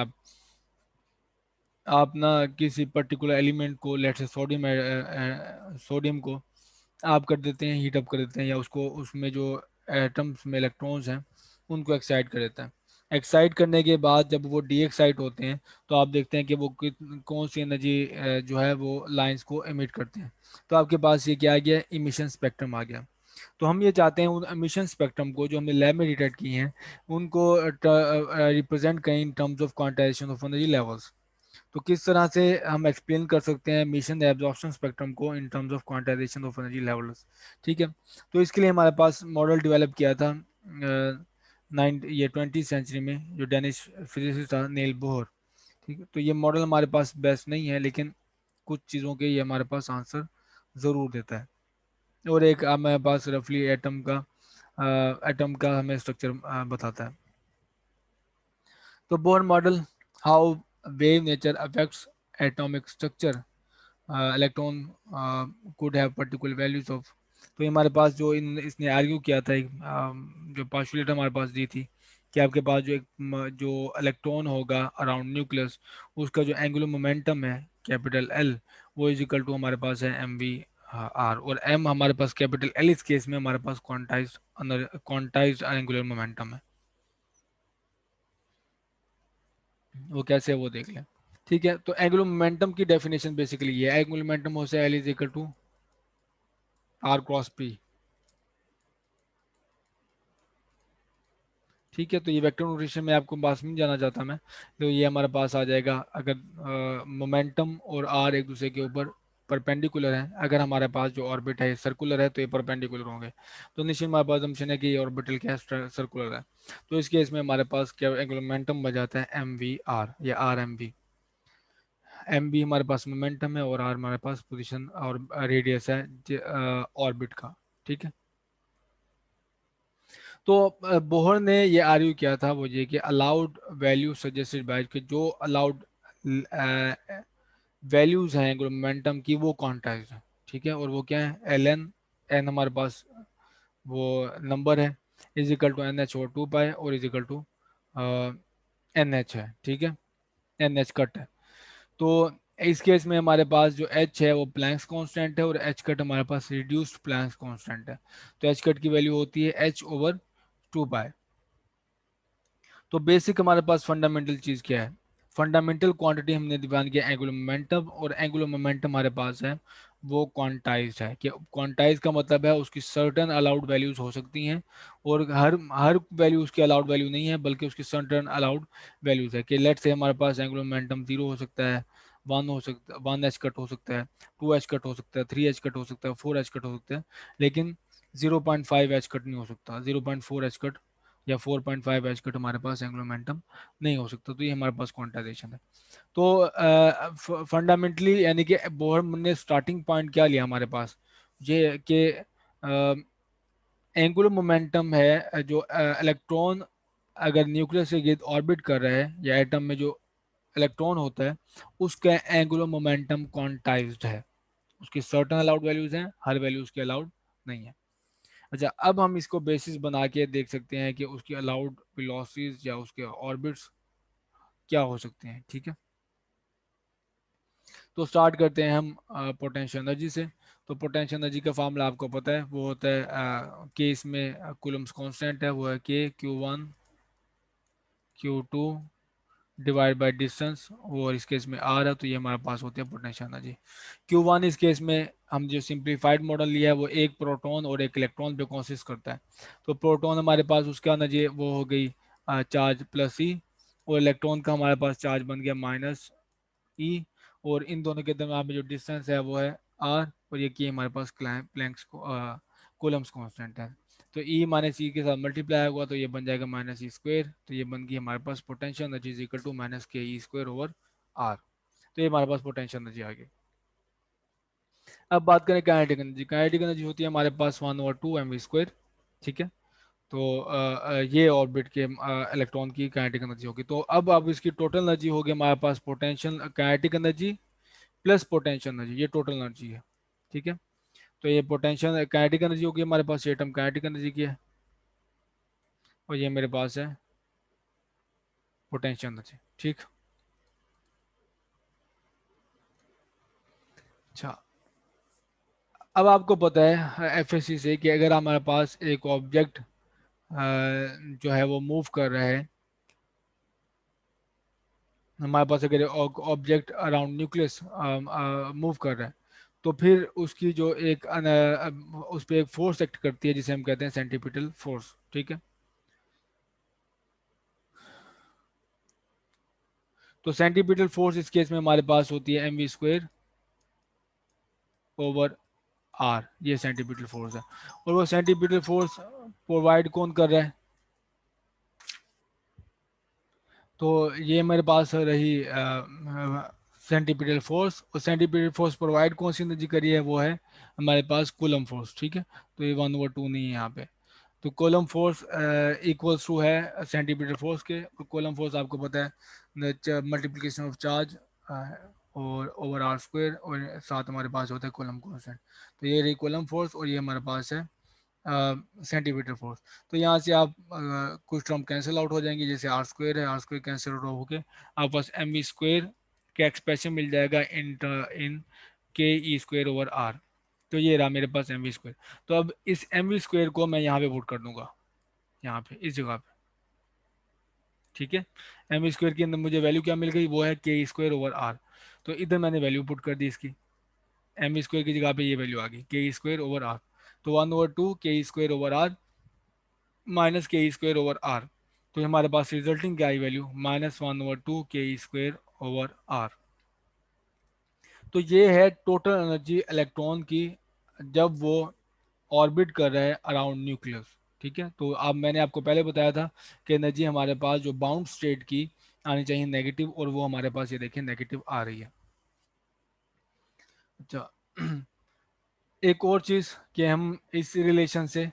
आप ना किसी पर्टिकुलर एलिमेंट को, लेट से सोडियम, सोडियम को आप कर देते हैं, हीट अप कर देते हैं, या उसको उसमें जो एटम्स में इलेक्ट्रॉन्स हैं उनको एक्साइट कर देता है। एक्साइट करने के बाद जब वो डी एक्साइट होते हैं तो आप देखते हैं कि वो कौन सी एनर्जी जो है वो लाइंस को एमिट करते हैं। तो आपके पास ये क्या आ गया? इमिशन स्पेक्ट्रम आ गया। तो हम ये चाहते हैं उन एमिशन स्पेक्ट्रम को जो हमने लैब में डिटेक्ट किए हैं उनको रिप्रेजेंट करें in terms of quantization of energy levels. तो किस तरह से हम एक्सप्लेन कर सकते हैं मिशन एब्जॉर्प्शन स्पेक्ट्रम को in terms of quantization of energy levels? ठीक है। तो इसके लिए हमारे पास मॉडल डेवलप किया था ये 20वीं सेंचुरी में, जो डेनिश फिजिसिस्ट था नील बोहर। ठीक है। तो ये मॉडल हमारे पास बेस्ट नहीं है, लेकिन कुछ चीज़ों के ये हमारे पास आंसर ज़रूर देता है। और एक हमारे पास रफली एटम का हमें स्ट्रक्चर बताता है। तो Bohr model, how wave nature affects atomic structure, electron could have particular values of. तो ये हमारे पास जो इसने आर्ग्यू किया था, एक जो पास्टुलेट हमारे पास दी थी कि आपके पास जो जो इलेक्ट्रॉन होगा अराउंड न्यूक्लियस, उसका जो एंगुलर मोमेंटम है कैपिटल एल, वो इज इक्वल टू हमारे पास है एम वी आर, और एम हमारे पास कैपिटल एल, इस केस में हमारे पास क्वांटाइज्ड एंगुलर मोमेंटम है। वो कैसे है वो देख लें। ठीक है। तो एंगुलर मोमेंटम की डेफिनेशन बेसिकली ये है, एंगुलर मोमेंटम हो से L is equal to R cross P. ठीक है। तो ये वेक्टर नोटेशन में आपको पास में जाना चाहता मैं, तो ये हमारे पास आ जाएगा अगर मोमेंटम और आर एक दूसरे के ऊपर परपेंडिकुलर है। अगर हमारे पास जो ऑर्बिट है सर्कुलर है तो ये परपेंडिकुलर होंगे। तो निश्चित हमारे पास असम्पशन है कि ये ऑर्बिटल क्या सर्कुलर है। तो इस केस में हमारे पास क्या एंगुलर मोमेंटम बच जाता है एम वी आर या R M V. M V हमारे पास मोमेंटम है और आर हमारे पास पोजीशन और रेडियस है ऑर्बिट का। ठीक है। तो बोहर ने ये आर्ग्यू किया था वो ये कि अलाउड वैल्यू सजेस्टेड बाय, कि जो अलाउड वैल्यूज हैं मोमेंटम की वो क्वांटाइज्ड है। ठीक है। और वो क्या है? एल एन, एन हमारे पास वो नंबर है, is equal to N H और टू पाई, और is equal to N H है। ठीक है। एन एच कट है। तो इस केस में हमारे पास जो h है वो प्लैंक्स कांस्टेंट है, और h कट हमारे पास रिड्यूस्ड प्लैंक्स कांस्टेंट है। तो h कट की वैल्यू होती है h ओवर टू पाई। तो बेसिक हमारे पास फंडामेंटल चीज़ क्या है? फंडामेंटल क्वांटिटी हमने डिफाइन किया एंगुलर मोमेंटम, और एंगुलर मोमेंटम हमारे पास है वो क्वांटाइज्ड है। कि क्वांटाइज का मतलब है उसकी सर्टेन अलाउड वैल्यूज हो सकती हैं, और हर हर वैल्यू उसकी अलाउड वैल्यू नहीं है, बल्कि उसकी सर्टेन अलाउड वैल्यूज है। कि लेट से हमारे पास एंगुलर मोमेंटम 0 हो सकता है, 1 हो सकता है, 1 एच कट हो सकता है, 2 एच कट हो सकता है, 3 एच कट हो सकता है, 4 एच कट हो सकता है, लेकिन 0.5 एच कट नहीं हो सकता, 0.4 एच कट या 4.5 एच कट हमारे पास एंगुलर मोमेंटम नहीं हो सकता। तो ये हमारे पास क्वांटाइजेशन है। तो फंडामेंटली यानी कि बोहर ने स्टार्टिंग पॉइंट क्या लिया हमारे पास, ये कि एंगुलर मोमेंटम है जो इलेक्ट्रॉन अगर न्यूक्लियस के गिर्द ऑर्बिट कर रहा है, या एटम में जो इलेक्ट्रॉन होता है उसका एंगुलर मोमेंटम क्वांटाइज्ड है। उसकी सर्टेन अलाउड वैल्यूज हैं, हर वैल्यू उसकी अलाउड नहीं है। अच्छा, अब हम इसको बेसिस बना के देख सकते हैं कि उसकी अलाउड वेलोसिटीज या उसके ऑर्बिट्स क्या हो सकते हैं। ठीक है, तो स्टार्ट करते हैं हम पोटेंशियल एनर्जी से। तो पोटेंशियल एनर्जी का फार्मूला आपको पता है, वो होता है के, इसमें कूलम्स कांस्टेंट है, वो है के Q1 Q2 divide by distance, और इस केस में आर है, तो ये हमारे पास होती है पोटेंशियल एनर्जी। Q1 इस केस में हम जो सिंप्लीफाइड मॉडल लिया है वो एक प्रोटॉन और एक इलेक्ट्रॉन पे कंसिस्ट करता है। तो प्रोटॉन हमारे पास उसका एनर्जी वो हो गई चार्ज प्लस ई, और इलेक्ट्रॉन का हमारे पास चार्ज बन गया माइनस ई, और इन दोनों के दरमियान में जो डिस्टेंस है वो है आर, और ये की हमारे पास प्लैंक्स कूलम्स कांस्टेंट है। तो ई माइनस ई के साथ मल्टीप्लाई हुआ तो ये बन जाएगा माइनस ई स्क्वायर, तो ये बन गई हमारे पास potential energy is equal to minus K E square over are. तो ये हमारे पास पोटेंशियल एनर्जी आ गई। अब बात करें काइनेटिक एनर्जी। काइनेटिक एनर्जी होती है हमारे पास 1/2 mv²। ठीक है, तो ये ऑर्बिट के इलेक्ट्रॉन की काइनेटिक एनर्जी होगी। तो अब इसकी टोटल एनर्जी होगी हमारे पास potential kinetic energy plus potential energy, ये टोटल एनर्जी है। ठीक है, तो ये पोटेंशियल काइनेटिक एनर्जी होगी हमारे पास, ये टर्म काइनेटिक एनर्जी की है, और ये मेरे पास है पोटेंशियल एनर्जी। ठीक, अच्छा, अब आपको पता है एफएससी से कि अगर हमारे पास एक ऑब्जेक्ट जो है वो मूव कर रहा है, हमारे पास अगर ऑब्जेक्ट अराउंड न्यूक्लियस मूव कर रहा है, तो फिर उसकी जो एक उस पर एक फोर्स एक्ट करती है जिसे हम कहते हैं सेंट्रीपिटल फोर्स। ठीक है, तो सेंट्रीपिटल फोर्स इस केस में हमारे पास होती है mv² ओवर आर, ये सेंट्रीपिटल फोर्स है। और वो सेंट्रीपिटल फोर्स प्रोवाइड कौन कर रहा है, तो ये मेरे पास रही सेंट्रीपिटल फोर्स, और सेंट्रीपिटल फोर्स प्रोवाइड कौन सी एनर्जी करी है, वो है हमारे पास कूलम फोर्स। ठीक है, तो ये 1/2 नहीं है यहाँ पे। तो कूलम फोर्स इक्वल्स टू है सेंटीमीटर फोर्स के, और कूलम फोर्स आपको पता है मल्टीप्लिकेशन ऑफ चार्ज और ओवर आर स्क्वायर, और साथ हमारे पास होता है कूलम कांस्टेंट। तो ये रही कूलम फोर्स, और ये हमारे पास है सेंटीमीटर फोर्स। तो यहाँ से आप कुछ टर्म कैंसिल आउट हो जाएंगे, जैसे आर स्क्वायर है, आर स्क्वायर कैंसिल आउट होके आप पास mv² का एक्सप्रेशन मिल जाएगा इन इन के ई स्क्वायर ओवर आर। तो ये रहा मेरे पास mv²। तो अब इस mv² को मैं यहाँ पे पुट कर दूंगा, यहाँ पे इस जगह पे। ठीक है, mv² के अंदर मुझे वैल्यू क्या मिल गई, वो है के स्क्वायर ओवर आर। तो इधर मैंने वैल्यू पुट कर दी इसकी, mv² की जगह पे ये वैल्यू आ गई के स्क्वायर ओवर आर। तो 1/2 के स्क्वायर ओवर आर माइनस के स्क्वायर ओवर आर। तो हमारे पास रिजल्टिंग क्या आई वैल्यू, -1/2 के स्क्वायर ओवर आर। तो ये है टोटल एनर्जी इलेक्ट्रॉन की जब वो ऑर्बिट कर रहा है अराउंड न्यूक्लियस। ठीक है, तो अब मैंने आपको पहले बताया था कि एनर्जी हमारे पास जो बाउंड स्टेट की आनी चाहिए नेगेटिव, और वो हमारे पास ये देखिए नेगेटिव आ रही है। अच्छा, एक और चीज़ कि हम इस रिलेशन से,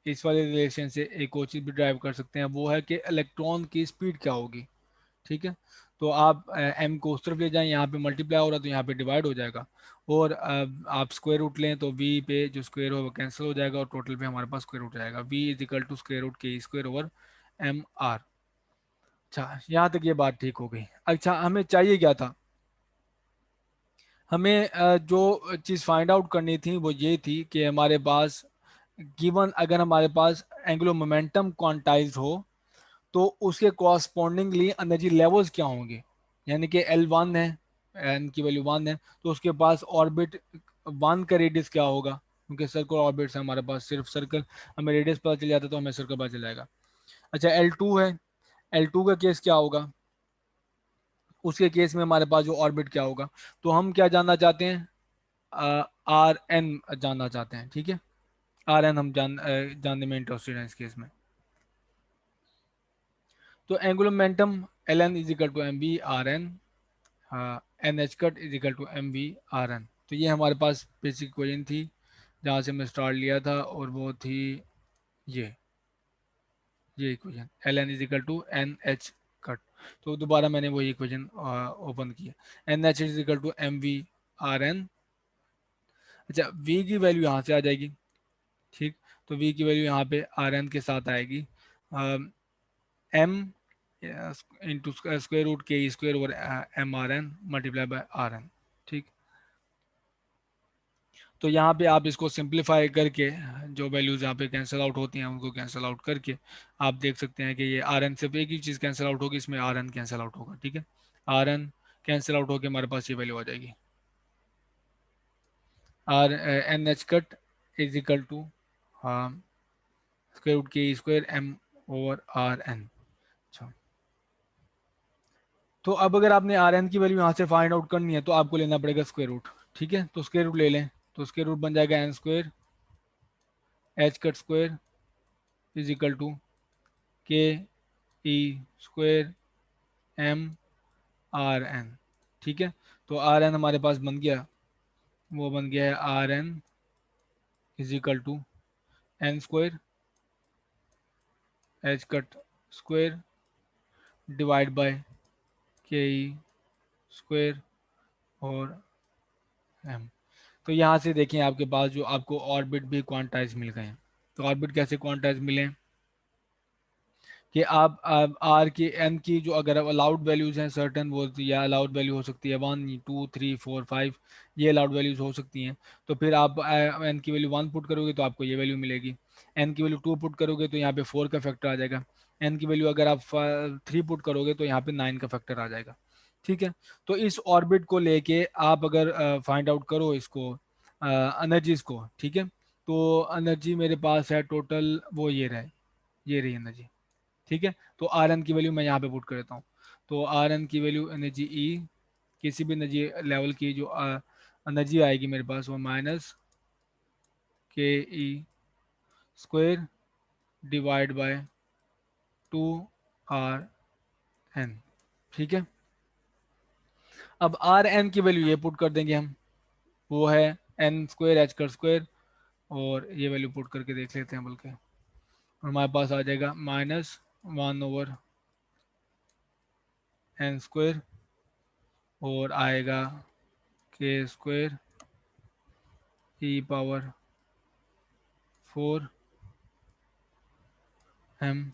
इस वाले रिलेशन से एक और चीज़ भी ड्राइव कर सकते हैं, वो है कि इलेक्ट्रॉन की स्पीड क्या होगी। ठीक है, तो आप एम को उस तरफ ले जाएं, यहाँ पे मल्टीप्लाई हो रहा है तो यहाँ पे डिवाइड हो जाएगा, और आप स्क्वायर रूट लें तो वी पे जो स्क्वायर हो वो कैंसिल हो जाएगा, और टोटल पे हमारे पास स्क्वायर रूट जाएगा, V is equal to square root K square over M R. अच्छा, यहाँ तक ये बात ठीक हो गई। अच्छा, हमें चाहिए क्या था, हमें जो चीज़ फाइंड आउट करनी थी वो ये थी कि हमारे पास गिवन अगर हमारे पास एंगुलर मोमेंटम क्वांटाइज्ड हो तो उसके कॉरस्पॉन्डिंगली एनर्जी लेवल्स क्या होंगे। यानी कि L1 है, n की वैल्यू 1 है, तो उसके पास ऑर्बिट 1 का रेडियस क्या होगा, क्योंकि सर्कल ऑर्बिट्स है हमारे पास, सिर्फ सर्कल, हमें रेडियस पता चल जाता तो हमें सर्कल पता चल जाएगा। अच्छा L2 है, L2 का केस क्या होगा, उसके केस में हमारे पास जो ऑर्बिट क्या होगा, तो हम क्या जानना चाहते हैं, आर एन जानना चाहते हैं, ठीक है, आर एन हम जानने में इंटरेस्टेड हैं इस केस में। तो angular momentum L N is equal to M V R N, N H cut is equal to M V R N. तो ये हमारे पास बेसिक इक्वेशन थी जहाँ से हमने स्टार्ट लिया था, और वो थी ये ये equation L N is equal to N H cut. तो दोबारा मैंने वही इक्वेशन ओपन किया, N H is equal to M V R N. अच्छा v की वैल्यू यहाँ से आ जाएगी, ठीक, तो v की वैल्यू यहाँ पे आर एन के साथ आएगी, M into square root K square over M R N multiply by R N, ठीक। तो यहाँ पे आप इसको सिंप्लीफाई करके जो वैल्यूज यहाँ पे कैंसिल आउट होती हैं उनको कैंसिल आउट करके आप देख सकते हैं कि ये आर एन सिर्फ एक ही चीज़ कैंसिल आउट होगी, इसमें आर एन कैंसिल आउट होगा, ठीक है, आर एन कैंसिल आउट होकर हमारे पास ये वैल्यू आ जाएगी, R N H cut is equal to square root K square M over R N. अच्छा, तो अब अगर आपने आर एन की वैल्यू यहाँ से फाइंड आउट करनी है तो आपको लेना पड़ेगा स्क्वायर रूट, ठीक है, तो स्क्वायर रूट ले लें, तो स्क्वायर रूट बन जाएगा N square H cut square is equal to K E square M R N, ठीक है। तो आर एन हमारे पास बन गया, वो बन गया है R N is equal to N square H cut square divide by K E square और एम। तो यहाँ से देखें आपके पास जो आपको ऑर्बिट भी क्वांटाइज मिल गए हैं। तो ऑर्बिट कैसे क्वांटाइज मिले हैं कि आप आर की एन की जो अगर अलाउड वैल्यूज हैं सर्टन, वो या अलाउड वैल्यू हो सकती है 1 2 3 4 5, ये अलाउड वैल्यूज हो सकती हैं। तो फिर आप एन की वैल्यू 1 पुट करोगे तो आपको ये वैल्यू मिलेगी, एन की वैल्यू 2 पुट करोगे तो यहाँ पे 4 का फैक्टर आ जाएगा, एन की वैल्यू अगर आप 3 पुट करोगे तो यहाँ पे 9 का फैक्टर आ जाएगा, ठीक है। तो इस ऑर्बिट को लेके आप अगर फाइंड आउट करो इसको एनर्जीज को, ठीक है, तो एनर्जी मेरे पास है टोटल, वो ये रही एनर्जी, ठीक है। तो आर एन की वैल्यू मैं यहाँ पे पुट कर देता हूँ, तो आर एन की वैल्यू एनर्जी ई, किसी भी एनर्जी लेवल की जो एनर्जी आएगी मेरे पास वो minus K E square divide by 2 R N, ठीक है। अब आर एन की वैल्यू ये पुट कर देंगे हम, वो है N square H cut square, और ये वैल्यू पुट करके देख लेते हैं बल्कि, हमारे पास आ जाएगा -1 ओवर एन स्क्वायर और आएगा K square E power 4 M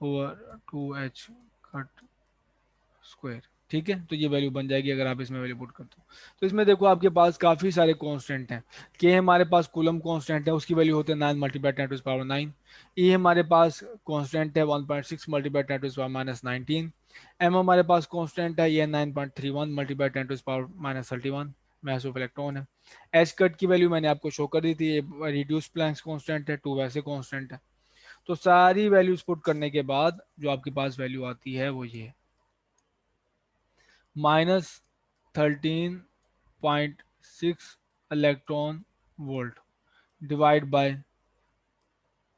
over 2 H cut square, ठीक है। तो ये वैल्यू बन जाएगी अगर आप इसमें वैल्यू पुट करते हो। तो इसमें देखो आपके पास काफ़ी सारे कांस्टेंट हैं, के हमारे पास कूलम कांस्टेंट है, उसकी वैल्यू होते हैं 9 मल्टीप्लाई 10⁻⁹, ई हमारे पास कांस्टेंट है 1.6 मल्टीप्लाई 10⁻⁻19, एम हमारे पास कांस्टेंट है ये 9.31 मल्टीप्लाई 10⁻31 मास ऑफ इलेक्ट्रॉन है। एच कट की वैल्यू मैंने आपको शो कर दी थी, ये रिड्यूस प्लैंक्स कांस्टेंट है, 2 वैसे कांस्टेंट है। तो सारी वैल्यूज पुट करने के बाद जो आपके पास वैल्यू आती है वो ये -13.6 electron volt divide by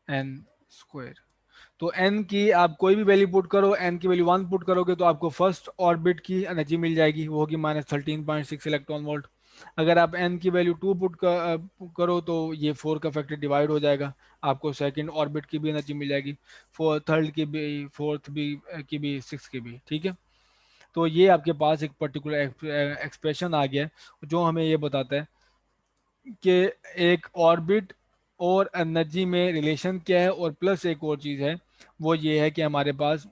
N square. तो n की आप कोई भी वैल्यू पुट करो, n की वैल्यू 1 पुट करोगे तो आपको फर्स्ट ऑर्बिट की एनर्जी मिल जाएगी, वो होगी -13.6 इलेक्ट्रॉन वोल्ट। अगर आप n की वैल्यू 2 पुट करो तो ये 4 का फैक्टर डिवाइड हो जाएगा, आपको सेकंड ऑर्बिट की भी एनर्जी मिल जाएगी, थर्ड की भी, फोर्थ भी की भी, सिक्स की भी, ठीक है। तो ये आपके पास एक पर्टिकुलर एक्सप्रेशन आ गया है जो हमें ये बताता है कि एक ऑर्बिट और एनर्जी में रिलेशन क्या है, और प्लस एक और चीज़ है वो ये है कि हमारे पास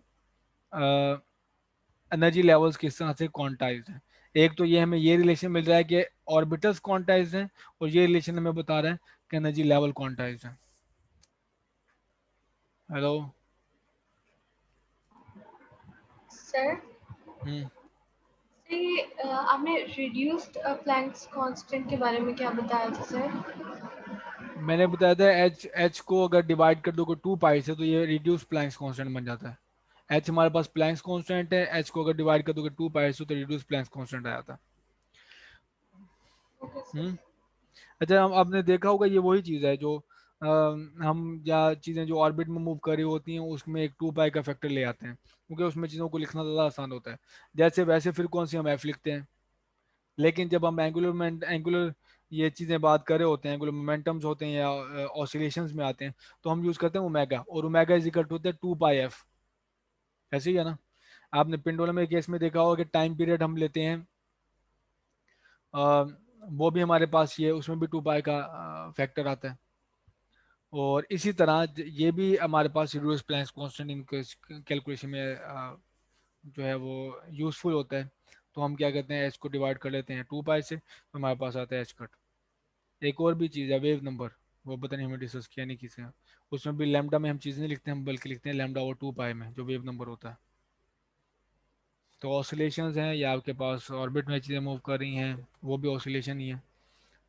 एनर्जी लेवल्स किस तरह से क्वांटाइज्ड हैं। एक तो ये हमें ये रिलेशन मिल रहा है कि ऑर्बिटल्स क्वांटाइज्ड हैं, और ये रिलेशन हमें बता रहा है कि एनर्जी लेवल क्वांटाइज्ड है। हेलो। सर हम्म ये आपने रिड्यूस्ड प्लैंक्स कांस्टेंट के बारे में क्या बताया था सर? मैंने बताया था एच एच को अगर डिवाइड कर दोगे 2 पाई से तो ये रिड्यूस प्लैंक्स कांस्टेंट बन जाता है। एच हमारे पास प्लैंक्स कांस्टेंट है, एच को अगर डिवाइड कर दोगे 2 पाई से तो रिड्यूस प्लैंक्स कांस्टेंट आ जाता है। Okay sir. हम्म। अच्छा, हम आपने देखा होगा ये वही चीज़ है जो हम या चीज़ें जो ऑर्बिट में मूव कर रही होती हैं उसमें एक 2 पाई का फैक्टर ले आते हैं, क्योंकि उसमें चीज़ों को लिखना ज़्यादा आसान होता है। जैसे वैसे फ्रीक्वेंसी हम एफ लिखते हैं, लेकिन जब हम एंगुलर ये चीज़ें बात कर रहे होते हैं, एंगुलर मोमेंटम्स होते हैं या ऑसिलेशंस में आते हैं, तो हम यूज़ करते हैं ओमेगा, और ओमेगा इज इक्वल टू होता है 2 पाई एफ। ऐसे ही है ना। आपने पेंडुलम में केस में देखा होगा कि टाइम पीरियड हम लेते हैं, वो भी हमारे पास ये उसमें भी 2 पाई का फैक्टर आता है। और इसी तरह ये भी हमारे पास रिड्यूस प्लैंक्स कांस्टेंट इन कैलकुलेशन में जो है वो यूज़फुल होता है। तो हम क्या करते हैं, एच को डिवाइड कर लेते हैं 2 पाई से, तो हमारे पास आता है एच कट। एक और भी चीज़ है वेव नंबर, वो पता नहीं हमें डिस्कस किया नहीं किसी ने। उसमें भी लैम्डा में हम चीज़ नहीं लिखते हैं, हम बल्कि लिखते हैं लैम्डा ओवर 2 पाई में जो वेव नंबर होता है। तो ऑसिलेशंस हैं या आपके पास ऑर्बिट में चीज़ें मूव कर रही हैं, वो भी ऑसिलेशन ही है।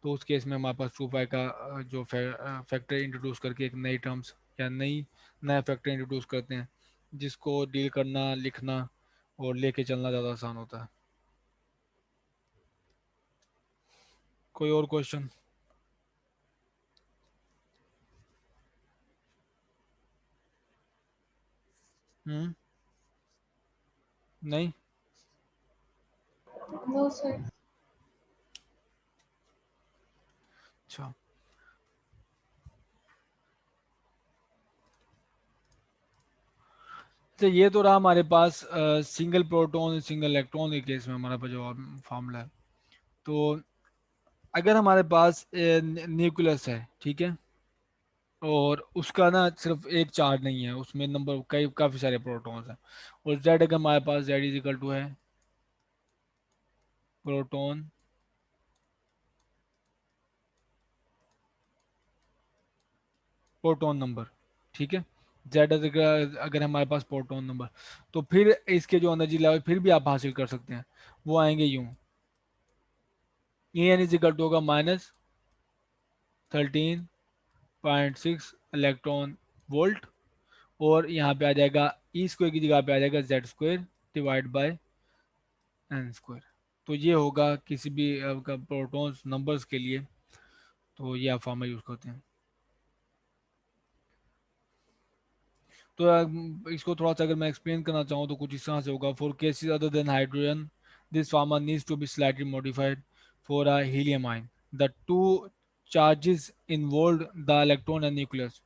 तो उस केस में हमारे पास 2 पाई का जो फैक्टर इंट्रोड्यूस करके एक नई टर्म्स या नया फैक्टर इंट्रोड्यूस करते हैं, जिसको डील करना, लिखना और लेके चलना ज़्यादा आसान होता है। कोई और क्वेश्चन? हम्म। नहीं। No sir. अच्छा, तो ये तो रहा हमारे पास सिंगल प्रोटॉन सिंगल इलेक्ट्रॉन के केस में हमारा पास जो फॉर्मूला है। तो अगर हमारे पास न्यूक्लियस है, ठीक है, और उसका ना सिर्फ एक चार्ज नहीं है, उसमें नंबर कई काफ़ी सारे प्रोटॉन्स हैं, और जेड अगर हमारे पास जेड इज इक्वल टू है प्रोटॉन प्रोटॉन नंबर, ठीक है, जेड अगर हमारे पास प्रोटॉन नंबर, तो फिर इसके जो एनर्जी लेवल फिर भी आप हासिल कर सकते हैं, वो आएंगे यूं। E N is equal to होगा -13.6 इलेक्ट्रॉन वोल्ट, और यहाँ पे आ जाएगा ई स्क्वायर की जगह पे आ जाएगा Z square divide by N square. तो ये होगा किसी भी प्रोटॉन्स नंबर्स के लिए, तो ये आप फॉर्मूला यूज़ करते हैं। तो इसको थोड़ा सा अगर मैं एक्सप्लेन करना चाहूँ तो कुछ इस तरह से होगा, for cases other than hydrogen this formula needs to be slightly modified for a helium ion the two charges involve the electron and nucleus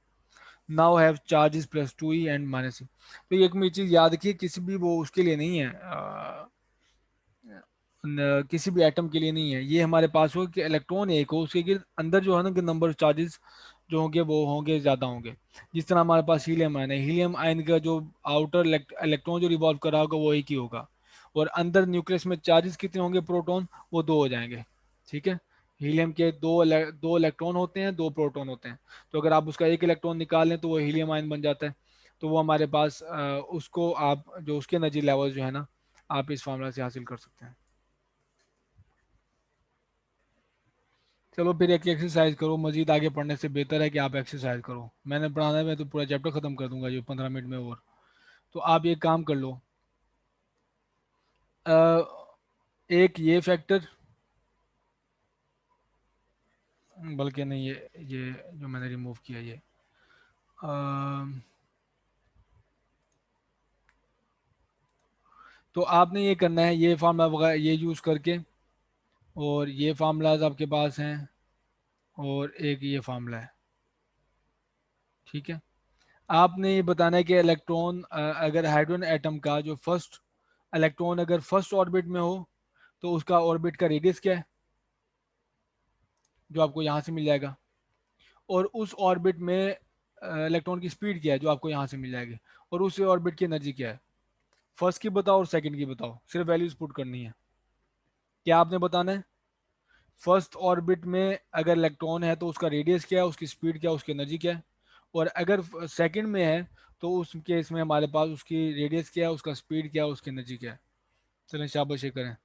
now have charges +2e and -e। तो ये एक मेरी चीज़ याद रखिए, किसी भी वो उसके लिए नहीं है, किसी भी एटम के लिए नहीं है, ये हमारे पास हो कि इलेक्ट्रॉन एक हो, उसके अंदर जो है ना कि नंबर चार्जेस जो होंगे वो होंगे, ज़्यादा होंगे। जिस तरह हमारे पास हीलियम आयन है, हीलियम आयन का जो आउटर इलेक्ट्रॉन जो रिवॉल्व कर रहा होगा वो एक ही होगा, और अंदर न्यूक्लियस में चार्जेस कितने होंगे प्रोटॉन, वो 2 हो जाएंगे, ठीक है। हीलियम के दो इलेक्ट्रॉन होते हैं, 2 प्रोटॉन होते हैं, तो अगर आप उसका एक इलेक्ट्रॉन निकाल लें तो वो हीलियम आयन बन जाता है। तो वो हमारे पास उसको आप जो उसके एनर्जी लेवल जो है ना, आप इस फार्मूला से हासिल कर सकते हैं। चलो फिर एक एक्सरसाइज करो, मजीद आगे पढ़ने से बेहतर है कि आप एक्सरसाइज करो। मैंने पढ़ाना है, मैं तो पूरा चैप्टर खत्म कर दूंगा जो 15 मिनट में, और तो आप ये काम कर लो। एक ये फैक्टर, बल्कि नहीं, ये जो मैंने रिमूव किया ये अ, तो आपने ये करना है, ये फार्मूला वगैरह ये यूज़ करके, और ये फार्मूलाज आपके पास हैं, और एक ये फार्मूला है, ठीक है। आपने ये बताना है कि इलेक्ट्रॉन अगर हाइड्रोजन एटम का जो फर्स्ट इलेक्ट्रॉन अगर फर्स्ट ऑर्बिट में हो तो उसका ऑर्बिट का रेडियस क्या है, जो आपको यहाँ से मिल जाएगा, और उस ऑर्बिट में इलेक्ट्रॉन की स्पीड क्या है जो आपको यहाँ से मिल जाएगी, और उस ऑर्बिट की एनर्जी क्या है। फर्स्ट की बताओ और सेकंड की बताओ, सिर्फ वैल्यूज पुट करनी है। क्या आपने बताना है, फर्स्ट ऑर्बिट में अगर इलेक्ट्रॉन है तो उसका रेडियस क्या है, उसकी स्पीड क्या है, उसकी एनर्जी क्या है, और अगर सेकंड में है तो उस केस में हमारे पास उसकी रेडियस क्या है, उसका स्पीड क्या है, उसकी एनर्जी क्या है। चलें शाबाश करें।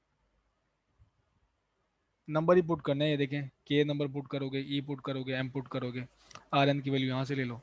नंबर ही पुट करना है, ये देखें के नंबर पुट करोगे, ई पुट करोगे, एम पुट करोगे, आर एन की वैल्यू यहाँ से ले लो।